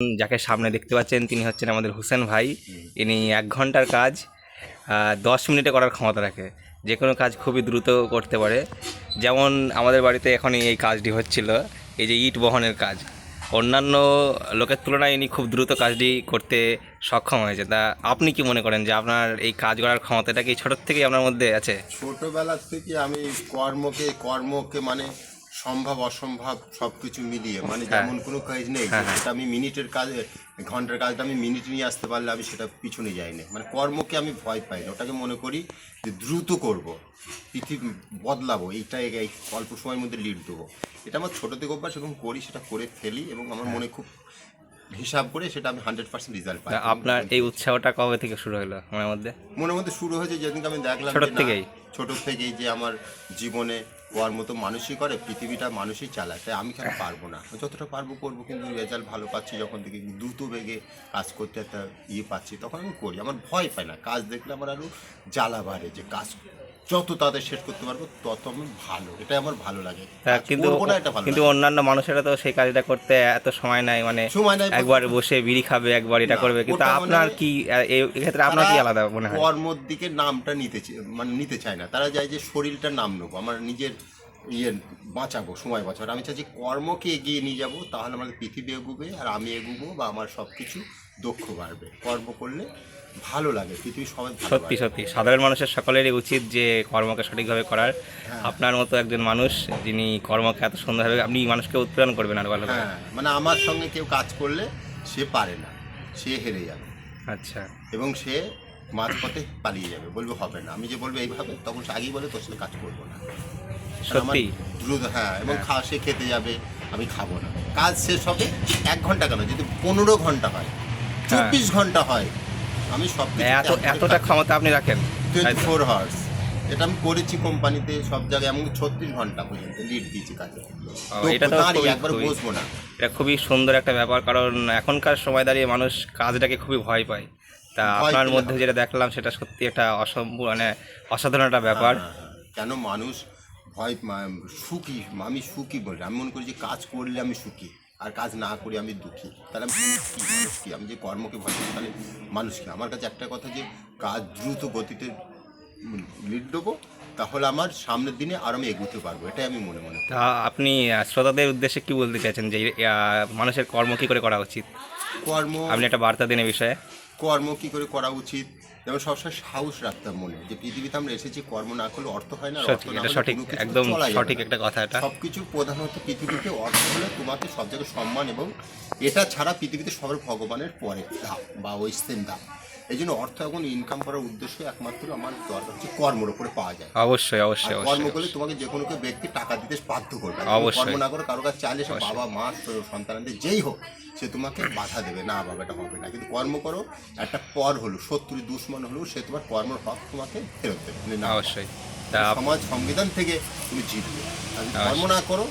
যাকে সামনে দেখতে পাচ্ছেন তিনি হচ্ছেন আমাদের হোসেন ভাই। ইনি 1 ঘন্টার কাজ 10 মিনিটে করার ক্ষমতা রাখে। যে কোনো কাজ খুবই দ্রুত করতে পারে। যেমন আমাদের বাড়িতে এখন এই কাজটি হচ্ছিল, এই যে ইট বহনের কাজ, অন্যান্য লোকের তুলনায় ইনি খুব দ্রুত কাজটি করতে সক্ষম হয়েছে। তা আপনি কি মনে করেন যে আপনার এই কাজ করার ক্ষমতাটা কি ছোটোর থেকেই আপনার মধ্যে আছে? ছোটোবেলার থেকে আমি কর্মকে মানে সম্ভব অসম্ভব সব কিছু মিলিয়ে মানে যেমন কোনো কাজ নেই সেটা আমি মিনিটের কাজ, ঘন্টার কাজটা আমি মিনিট নিয়ে আসতে পারলে আমি সেটা পিছনে যাই না। মানে কর্মকে আমি ভয় পাই না, ওটাকে মনে করি যে দ্রুত করব, পৃথিবী বদলাবো, এই অল্প সময়ের মধ্যে লিড দেবো। এটা আমার ছোটো থেকে অভ্যাস এবং করি, সেটা করে ফেলি এবং আমার মনে খুব হিসাব করে সেটা আমি 100% রেজাল্ট পাই। আপনার এই উৎসাহটা কবে থেকে শুরু হলো মনের মধ্যে শুরু হয়েছে যেদিনকে আমি দেখলাম ছোট থেকেই যে আমার জীবনে কর্ম তো মানুষই করে, পৃথিবীটা মানুষই চালায়, তাই আমি কেন পারবো না? যতটা পারবো করবো, কিন্তু রেজাল্ট ভালো পাচ্ছি যখন থেকে, দ্রুত বেগে কাজ করতে একটা পাচ্ছি, তখন আমি করি। আমার ভয় পাই না, কাজ দেখলে আমার আরও জ্বালা বাড়ে যে কাজ যত তাদের শেষ করতে পারবো তত আমি ভালো, এটা আমার ভালো লাগে। কিন্তু অন্যান্য মানুষেরা তো সেই কাজটা করতে এত সময় নাই, মানে একবার বসে বিড়ি খাবে, একবার এটা করবে, কিন্তু আপনার কি এক্ষেত্রে আপনার কি আলাদা মনে হয়? কর্মর দিকে নামটা নিতে চায় না, তারা চায় যে শরীরটার নাম নেবো, আমার নিজের বাঁচাবো, সময় বাঁচাবো। আমি চাই যে কর্মকে এগিয়ে নিয়ে যাবো, তাহলে আমাদের পৃথিবী এগোবে আর আমি এগোবো, বা আমার সব কিছু দক্ষ বাড়বে। কর্ম করলে ভালো লাগে, পৃথিবীর সবাই সত্যি সাধারণ মানুষের সকলেরই উচিত যে কর্মকে সঠিকভাবে করার। আপনার মতো একজন মানুষ যিনি কর্মকে এত সুন্দরভাবে, আপনি মানুষকে উৎপ্রেরণ করবেন আর ভালো। মানে আমার সঙ্গে কেউ কাজ করলে সে পারে না, সে হেরে যাবে। আচ্ছা। এবং সে মাঝপথে পালিয়ে যাবে, বলবো হবে না। আমি যে বলবো এইভাবে, তখন সে আগেই বলে তোর সাথে কাজ করবো না। সত্যি দ্রুত এবং সে খেতে যাবে, আমি খাবো না। কাজ শেষ হবে 1 ঘন্টা কেন, যদি 15 ঘন্টা হয়, 24 ঘন্টা হয়, আমি সব এতটা ক্ষমতা আপনি রাখেন। 24 আওয়ার্স এটা আমি করেছি কোম্পানিতে, সব জায়গায়, এমন 36 ঘন্টা পর্যন্ত লিড দিয়েছি কাজে। এটা তো একবার বসবো না। এটা খুবই সুন্দর একটা ব্যাপার, কারণ এখনকার সময় দাঁড়িয়ে মানুষ কাজটাকে খুবই ভয় পায়। তা আপনার মধ্যে যেটা দেখলাম সেটা সত্যি একটা অসাধারণ একটা ব্যাপার। কেন মানুষ সুখী, আমি সুখী বলি, আমি মনে করি যে কাজ করলে আমি সুখী, আর কাজ না করি আমি দুঃখী। তাহলে আমি মানুষ কি? আমি যে কর্মকে ভয় করি তাহলে মানুষ কি? আমার কাছে একটা কথা, যে কাজ দ্রুত গতিতে লিড দেবো, তাহলে আমার সামনের দিনে আর আমি এগোতে পারবো, এটাই আমি মনে তা আপনি শ্রোতাদের উদ্দেশ্যে কি বলতে চাইছেন যে মানুষের কর্ম কী করে করা উচিত? আপনি একটা বার্তা দিন এই বিষয়ে। কর্ম কী করে করা উচিত, যেমন সবসময় সাহস রাখতাম মনে, যে পৃথিবীতে আমরা এসেছি, কর্ম না করলে অর্থ হয় না। সঠিক, একদম সঠিক একটা কথা। এটা সব কিছুর প্রধানত পৃথিবীতে অর্থ হলে তোমাকে সব জায়গায় সম্মান, এবং এটা ছাড়া পৃথিবীতে সবার ভগবানের পরে ধাপ বা ওই সেম ধাপ। এই জন্য অর্থ এখন ইনকাম করার উদ্দেশ্য একমাত্র আমার দরকার হচ্ছে কর্মের উপরে পাওয়া যায়। অবশ্যই কর্ম করলে তোমাকে যে কোনো ব্যক্তি টাকা দিতে বাধ্য করবে। কর্ম না করে কারো কাছে চাইলে, সে বাবা মা সন্তানদের যেই হোক, সে তোমাকে বাধা দেবে, না বাবা এটা হবে না। কিন্তু কর্ম করো, একটা পর হলো, শত্রু দুশ্মন হলেও সে তোমার কর্মের হক তোমাকে ফেরত দেবে। অবশ্যই সমাজ সংবিধান থেকে তুমি জিতবে। কর্ম না করো,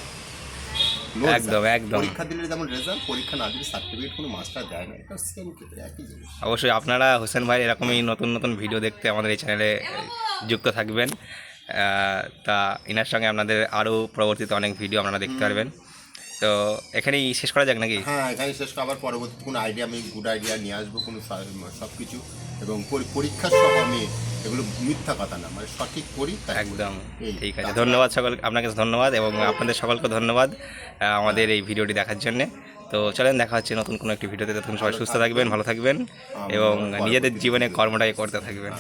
একদম পরীক্ষা দিলে যেমন রেজাল্ট, পরীক্ষা না দিলে সার্টিফিকেট কোনো মাস্টার দেয় না, এটা সেম ক্ষেত্রে একই জিনিস। অবশ্যই আপনারা হোসেন ভাই এরকমই নতুন নতুন ভিডিও দেখতে আমাদের এই চ্যানেলে যুক্ত থাকবেন। তা এনার সঙ্গে আপনাদের আরও পরবর্তীতে অনেক ভিডিও আপনারা দেখতে পারবেন। তো এখানেই শেষ করা যাক নাকি? এখানেই শেষ করা। আবার পরবর্তীতে কোনো আইডিয়া, আমি গুড আইডিয়া নিয়ে আসবো, কোনো সব কিছু, এবং পরীক্ষার সহ আমি এগুলো মিথ্যা কথা না, মানে সঠিক করি। একদম ঠিক আছে, ধন্যবাদ আপনাকে ধন্যবাদ, এবং আপনাদের সকলকে ধন্যবাদ আমাদের এই ভিডিওটি দেখার জন্যে। তো চলেন, দেখা হচ্ছে নতুন কোনো একটি ভিডিওতে। তখন সবাই সুস্থ থাকবেন, ভালো থাকবেন, এবং নিজেদের জীবনে কর্মটাকে করতে থাকবেন।